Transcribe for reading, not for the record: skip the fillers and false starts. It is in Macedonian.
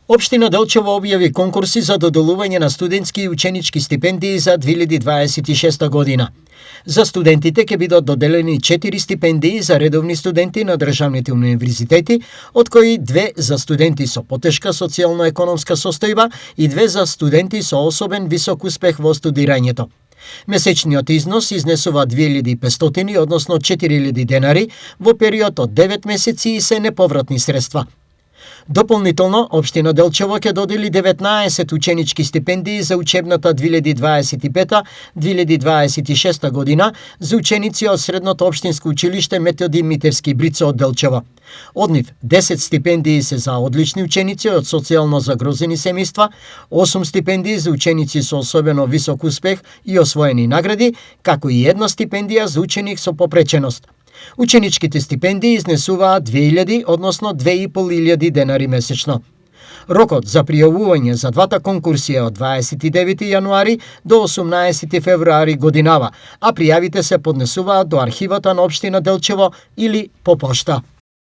Општина Делчево објави конкурси за доделување на студентски и ученички стипендии за 2026 година. За студентите ќе бидат доделени 4 стипендии за редовни студенти на државните универзитети, од кои 2 за студенти со потешка социјално-економска состојба и 2 за студенти со особен висок успех во студирањето. Месечниот износ изнесува 2500, односно 4000 денари, во период од 9 месеци и се неповратни средства. Дополнително, Општина Делчево ќе додели 19 ученички стипендии за учебната 2025-2026 година за ученици од Средното општинско училиште Методи Митевски Брицо од Делчево. Од нив 10 стипендии се за одлични ученици од социјално загрозени семејства, 8 стипендии за ученици со особено висок успех и освоени награди, како и 1 стипендија за ученик со попреченост. Ученичките стипендии изнесуваат 2000, односно 2500 денари месечно. Рокот за пријавување за двата конкурси е од 29 јануари до 18 февруари годинава, а пријавите се поднесуваат до архивата на Општина Делчево или по пошта.